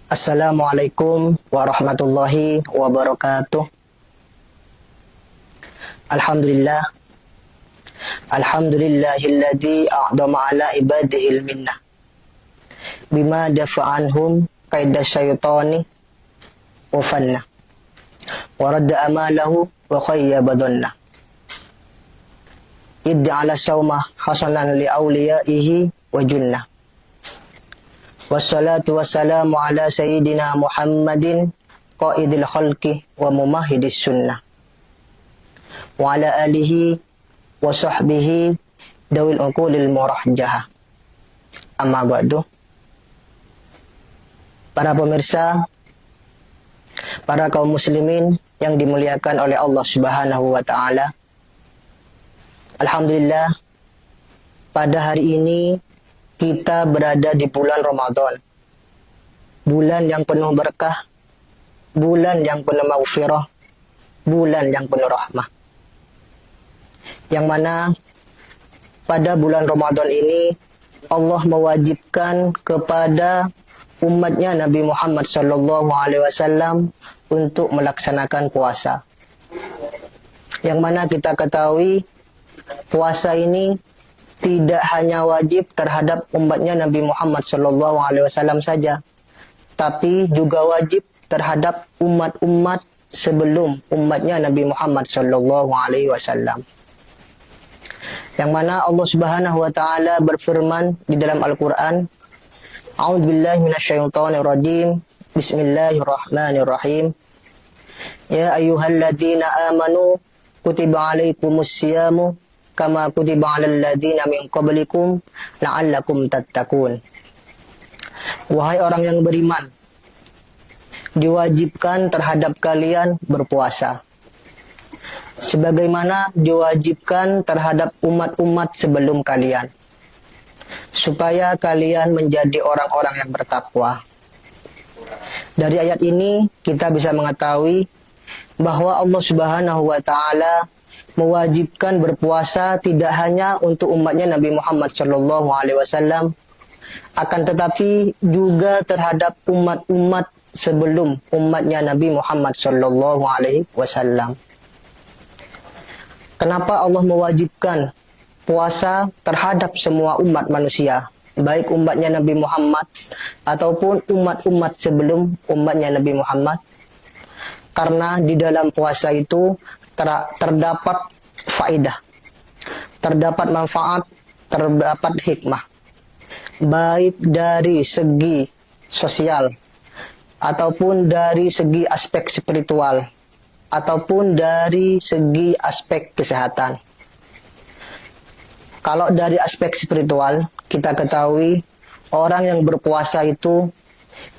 Assalamualaikum warahmatullahi wabarakatuh. Alhamdulillah. Alhamdulillahilladzi a'dama ala ibadihil minnah bima dafa'anhum kaidah syaitani wa fanna wa radda amalahu wa khayyaba dhanna id'ala sawma hasanan li awliyaihi wa junnah. Wassalatu wassalamu ala sayyidina Muhammadin qaidil khalqi wa mumahhidis sunnah wa ala alihi wa sahbihi dawil uqulil murahjahah. Amma ba'du. Para pemirsa, para kaum muslimin yang dimuliakan oleh Allah Subhanahu wa taala. Alhamdulillah, pada hari ini kita berada di bulan Ramadan. Bulan yang penuh berkah, bulan yang penuh maghfirah, bulan yang penuh rahmah. Yang mana pada bulan Ramadan ini Allah mewajibkan kepada umatnya Nabi Muhammad SAW untuk melaksanakan puasa. Yang mana kita ketahui puasa ini tidak hanya wajib terhadap umatnya Nabi Muhammad SAW saja, tapi juga wajib terhadap umat-umat sebelum umatnya Nabi Muhammad SAW. Yang mana Allah Subhanahu wa taala berfirman di dalam Al-Qur'an, A'udzubillahi minasyaitonir rajim. Bismillahirrahmanirrahim. Ya ayyuhalladzina amanu kutiba alaikumusyamu kama kutiba 'alal ladzina min qablikum la'allakum tattaqun. Wahai orang yang beriman, diwajibkan terhadap kalian berpuasa sebagaimana diwajibkan terhadap umat-umat sebelum kalian, supaya kalian menjadi orang-orang yang bertakwa. Dari ayat ini kita bisa mengetahui bahwa Allah Subhanahu wa taala mewajibkan berpuasa tidak hanya untuk umatnya Nabi Muhammad SAW, akan tetapi juga terhadap umat-umat sebelum umatnya Nabi Muhammad SAW. Kenapa Allah mewajibkan puasa terhadap semua umat manusia, baik umatnya Nabi Muhammad ataupun umat-umat sebelum umatnya Nabi Muhammad? Karena di dalam puasa itu terdapat faidah, terdapat manfaat, terdapat hikmah, baik dari segi sosial ataupun dari segi aspek spiritual ataupun dari segi aspek kesehatan. Kalau dari aspek spiritual, kita ketahui orang yang berpuasa itu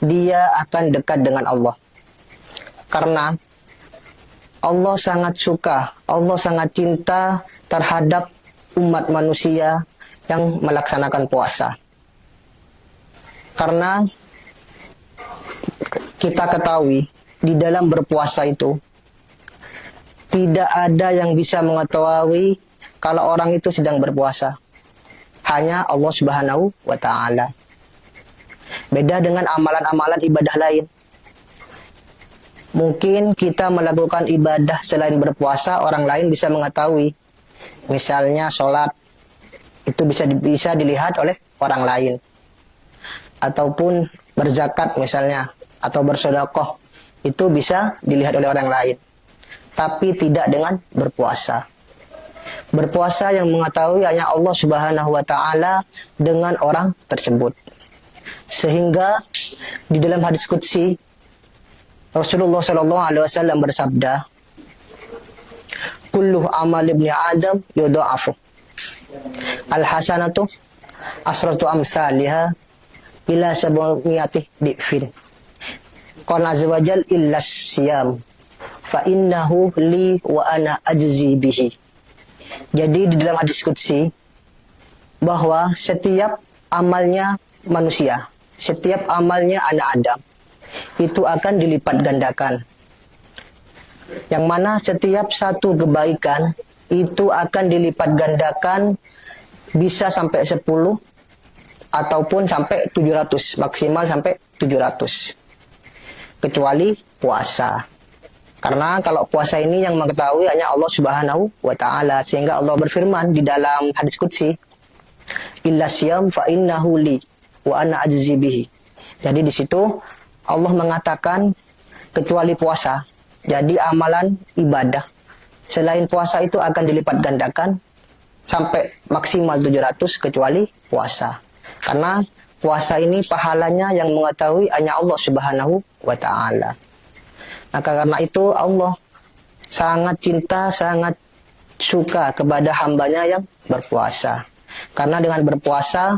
dia akan dekat dengan Allah. Karena Allah sangat suka, Allah sangat cinta terhadap umat manusia yang melaksanakan puasa. Karena kita ketahui di dalam berpuasa itu tidak ada yang bisa mengetahui kalau orang itu sedang berpuasa. Hanya Allah Subhanahu wa taala. Beda dengan amalan-amalan ibadah lain. Mungkin kita melakukan ibadah selain berpuasa, orang lain bisa mengetahui. Misalnya sholat, itu bisa dilihat oleh orang lain. Ataupun berzakat misalnya, atau bersedekah, itu bisa dilihat oleh orang lain. Tapi tidak dengan berpuasa. Berpuasa yang mengetahui hanya Allah Subhanahu wa taala dengan orang tersebut. Sehingga di dalam hadis qudsi Rasulullah SAW bersabda, kullu amal ibni Adam yudha'afu. Al-hasanatu asratu amsalihha ila sab'imi'ati di'fin. Qala azza wa jalla illa siyam fa innahu li wa ana ajzi bihi. Jadi di dalam hadis qudsi bahwa setiap amalnya manusia, setiap amalnya anak Adam itu akan dilipat gandakan. Yang mana setiap satu kebaikan itu akan dilipat gandakan bisa sampai 10 ataupun sampai 700, maksimal sampai 700. kecuali puasa. Karena kalau puasa ini yang mengetahui hanya Allah Subhanahu wa taala, sehingga Allah berfirman di dalam hadis qudsi, "Illa syiyam fa innahu li wa ana ajzi bihi." Jadi di situ Allah mengatakan kecuali puasa. Jadi amalan ibadah selain puasa itu akan dilipat gandakan sampai maksimal 700 kecuali puasa. Karena puasa ini pahalanya yang mengetahui hanya Allah Subhanahu wa taala. Maka karena itu Allah sangat cinta, sangat suka kepada hambanya yang berpuasa. Karena dengan berpuasa,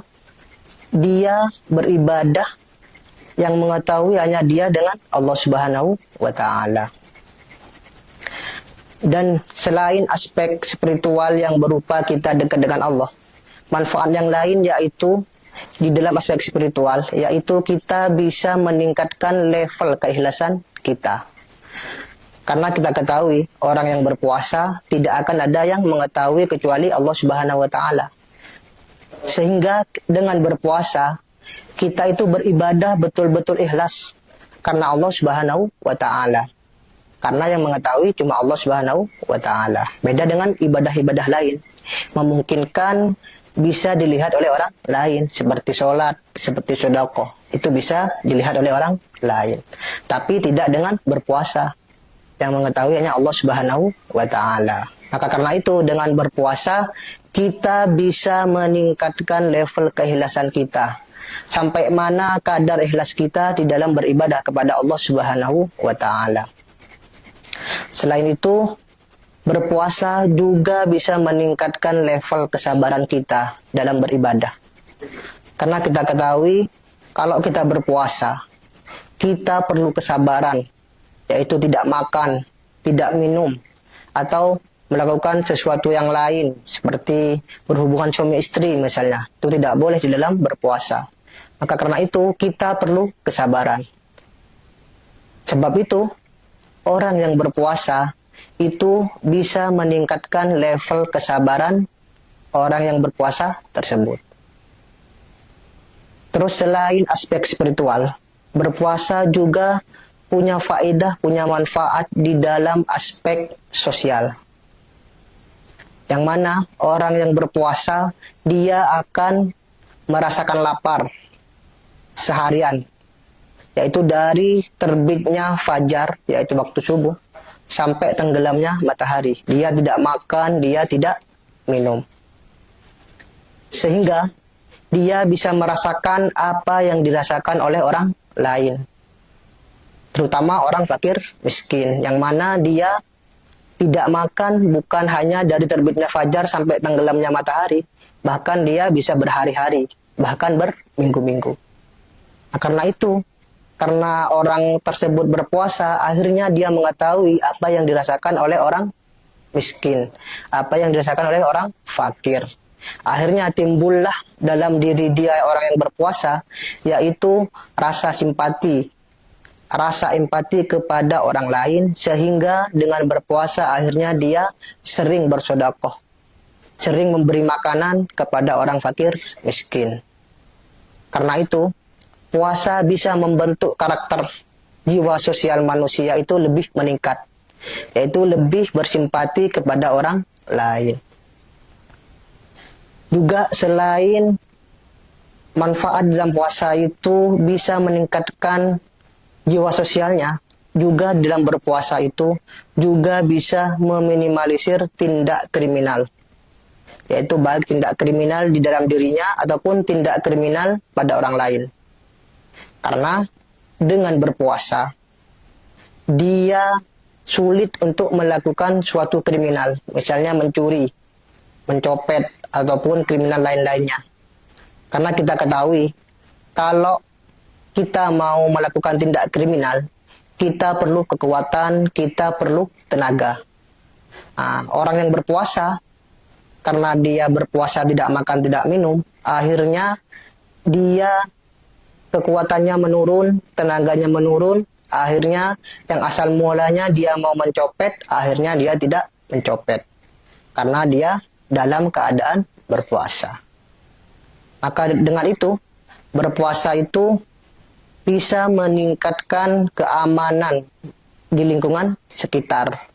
dia beribadah yang mengetahui hanya dia dengan Allah Subhanahu wa ta'ala. Dan selain aspek spiritual yang berupa kita dekat dengan Allah, manfaat yang lain yaitu di dalam aspek spiritual, yaitu kita bisa meningkatkan level keikhlasan kita. Karena kita ketahui orang yang berpuasa tidak akan ada yang mengetahui kecuali Allah Subhanahu wa taala. Sehingga dengan berpuasa kita itu beribadah betul-betul ikhlas karena Allah Subhanahu wa taala. Karena yang mengetahui cuma Allah Subhanahu wa taala. Beda dengan ibadah-ibadah lain, memungkinkan bisa dilihat oleh orang lain, seperti sholat, seperti sedekah. Itu bisa dilihat oleh orang lain. Tapi tidak dengan berpuasa. Yang mengetahui hanya Allah Subhanahu wa ta'ala. Maka karena itu dengan berpuasa kita bisa meningkatkan level keikhlasan kita. Sampai mana kadar ikhlas kita di dalam beribadah kepada Allah Subhanahu wa ta'ala. Selain itu, berpuasa juga bisa meningkatkan level kesabaran kita dalam beribadah. Karena kita ketahui kalau kita berpuasa, kita perlu kesabaran, yaitu tidak makan, tidak minum, atau melakukan sesuatu yang lain, seperti berhubungan suami istri misalnya. Itu tidak boleh di dalam berpuasa. Maka karena itu, kita perlu kesabaran. Sebab itu, orang yang berpuasa itu bisa meningkatkan level kesabaran orang yang berpuasa tersebut. Terus selain aspek spiritual, berpuasa juga punya faedah, punya manfaat di dalam aspek sosial. Yang mana orang yang berpuasa, dia akan merasakan lapar seharian. Yaitu dari terbitnya fajar, yaitu waktu subuh, sampai tenggelamnya matahari. Dia tidak makan, dia tidak minum. Sehingga dia bisa merasakan apa yang dirasakan oleh orang lain. Terutama orang fakir miskin, yang mana dia tidak makan bukan hanya dari terbitnya fajar sampai tenggelamnya matahari, bahkan dia bisa berhari-hari, bahkan berminggu-minggu. Nah, karena itu, karena orang tersebut berpuasa, akhirnya dia mengetahui apa yang dirasakan oleh orang miskin, apa yang dirasakan oleh orang fakir. Akhirnya timbullah dalam diri dia orang yang berpuasa, yaitu rasa simpati, rasa empati kepada orang lain, sehingga dengan berpuasa akhirnya dia sering bersedekah, sering memberi makanan kepada orang fakir miskin. Karena itu, puasa bisa membentuk karakter jiwa sosial manusia itu lebih meningkat, yaitu lebih bersimpati kepada orang lain. Juga selain manfaat dalam puasa itu bisa meningkatkan jiwa sosialnya, juga dalam berpuasa itu juga bisa meminimalisir tindak kriminal, yaitu baik tindak kriminal di dalam dirinya ataupun tindak kriminal pada orang lain. Karena dengan berpuasa dia sulit untuk melakukan suatu kriminal, misalnya mencuri, mencopet, ataupun kriminal lain-lainnya. Karena kita ketahui kalau kita mau melakukan tindak kriminal, kita perlu kekuatan, kita perlu tenaga. Nah, orang yang berpuasa, karena dia berpuasa tidak makan, tidak minum, akhirnya dia kekuatannya menurun, tenaganya menurun, akhirnya yang asal mulanya dia mau mencopet, akhirnya dia tidak mencopet. Karena dia dalam keadaan berpuasa. Maka dengan itu, berpuasa itu bisa meningkatkan keamanan di lingkungan sekitar.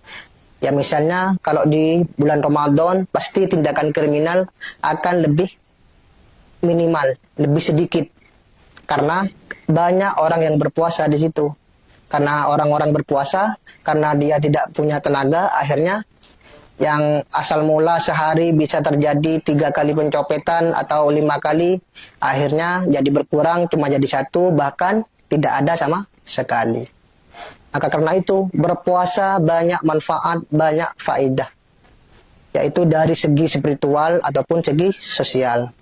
Ya misalnya kalau di bulan Ramadan pasti tindakan kriminal akan lebih minimal, lebih sedikit. Karena banyak orang yang berpuasa di situ. Karena orang-orang berpuasa, karena dia tidak punya tenaga, akhirnya yang asal mula sehari bisa terjadi 3 kali pencopetan atau 5 kali, akhirnya jadi berkurang cuma jadi 1, bahkan tidak ada sama sekali. Maka karena itu berpuasa banyak manfaat, banyak faedah, yaitu dari segi spiritual ataupun segi sosial.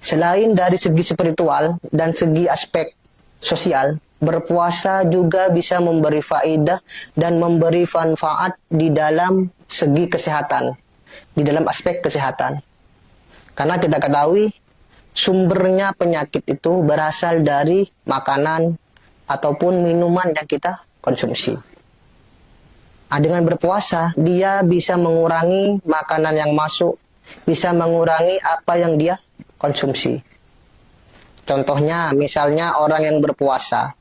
Selain dari segi spiritual dan segi aspek sosial, berpuasa juga bisa memberi faedah dan memberi manfaat di dalam segi kesehatan, di dalam aspek kesehatan. Karena kita ketahui sumbernya penyakit itu berasal dari makanan ataupun minuman yang kita konsumsi. Nah, dengan berpuasa, dia bisa mengurangi makanan yang masuk, bisa mengurangi apa yang dia konsumsi. Contohnya, misalnya orang yang berpuasa.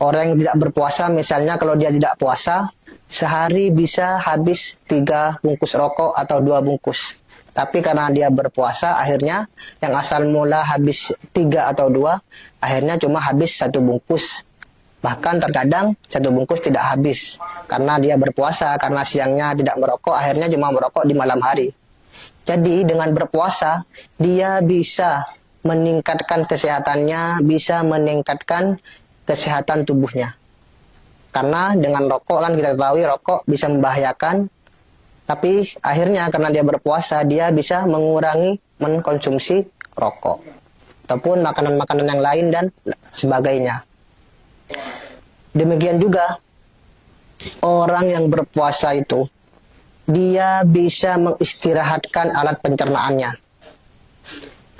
Orang yang tidak berpuasa, misalnya kalau dia tidak puasa, sehari bisa habis 3 bungkus rokok atau 2 bungkus. Tapi karena dia berpuasa, akhirnya yang asal mula habis 3 atau 2, akhirnya cuma habis 1 bungkus. Bahkan terkadang 1 bungkus tidak habis. Karena dia berpuasa, karena siangnya tidak merokok, akhirnya cuma merokok di malam hari. Jadi dengan berpuasa, dia bisa meningkatkan kesehatannya, bisa meningkatkan kesehatan tubuhnya. Karena dengan rokok kan kita ketahui rokok bisa membahayakan, tapi akhirnya karena dia berpuasa, dia bisa mengurangi mengkonsumsi rokok. Ataupun makanan-makanan yang lain dan sebagainya. Demikian juga, orang yang berpuasa itu, dia bisa mengistirahatkan alat pencernaannya.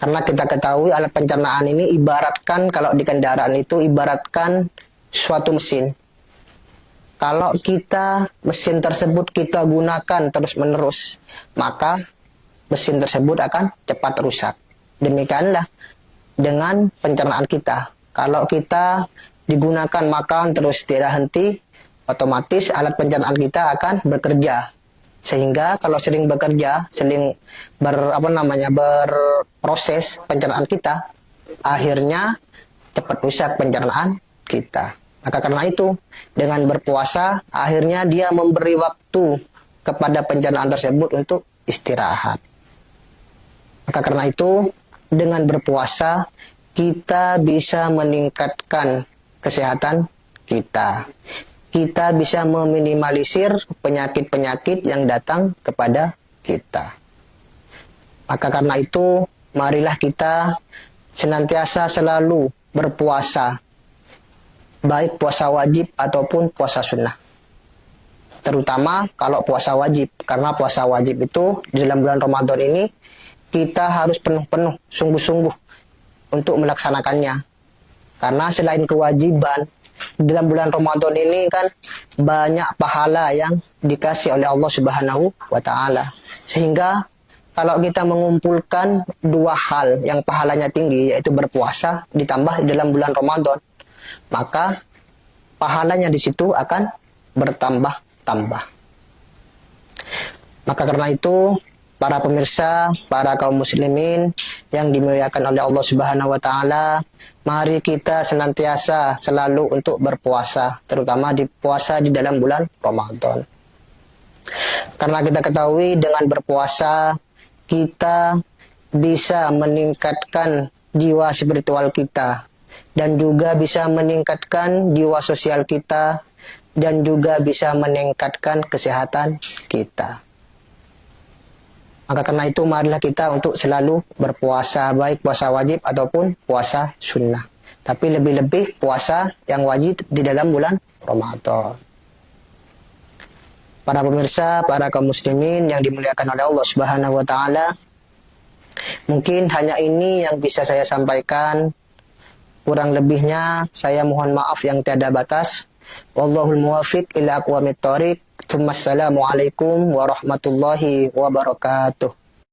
Karena kita ketahui alat pencernaan ini ibaratkan, kalau di kendaraan itu ibaratkan suatu mesin. Kalau mesin tersebut kita gunakan terus-menerus, maka mesin tersebut akan cepat rusak. Demikianlah dengan pencernaan kita. Kalau kita digunakan makan terus tidak henti, otomatis alat pencernaan kita akan bekerja. Sehingga kalau sering bekerja, sering berproses pencernaan kita, akhirnya cepat rusak pencernaan kita. Maka karena itu, dengan berpuasa, akhirnya dia memberi waktu kepada pencernaan tersebut untuk istirahat. Maka karena itu, dengan berpuasa, kita bisa meningkatkan kesehatan kita. Kita bisa meminimalisir penyakit-penyakit yang datang kepada kita. Maka karena itu, marilah kita senantiasa selalu berpuasa, baik puasa wajib ataupun puasa sunnah. Terutama kalau puasa wajib, karena puasa wajib itu di dalam bulan Ramadan ini, kita harus penuh-penuh, sungguh-sungguh untuk melaksanakannya. Karena selain kewajiban, dalam bulan Ramadan ini kan banyak pahala yang dikasih oleh Allah Subhanahu wa Ta'ala. Sehingga kalau kita mengumpulkan 2 hal yang pahalanya tinggi, yaitu berpuasa ditambah di dalam bulan Ramadan, maka pahalanya di situ akan bertambah-tambah. Maka karena itu, para pemirsa, para kaum muslimin yang dimuliakan oleh Allah Subhanahu wa Ta'ala, mari kita senantiasa selalu untuk berpuasa, terutama puasa di dalam bulan Ramadan. Karena kita ketahui dengan berpuasa, kita bisa meningkatkan jiwa spiritual kita, dan juga bisa meningkatkan jiwa sosial kita, dan juga bisa meningkatkan kesehatan kita. Maka karena itu marilah kita untuk selalu berpuasa, baik puasa wajib ataupun puasa sunnah. Tapi lebih-lebih puasa yang wajib di dalam bulan Ramadan. Para pemirsa, para kaum muslimin yang dimuliakan oleh Allah Subhanahu wa Ta'ala, mungkin hanya ini yang bisa saya sampaikan. Kurang lebihnya saya mohon maaf yang tiada batas. Wallahul muwafiq ila aqwamit thoriq. Assalamualaikum warahmatullahi wabarakatuh.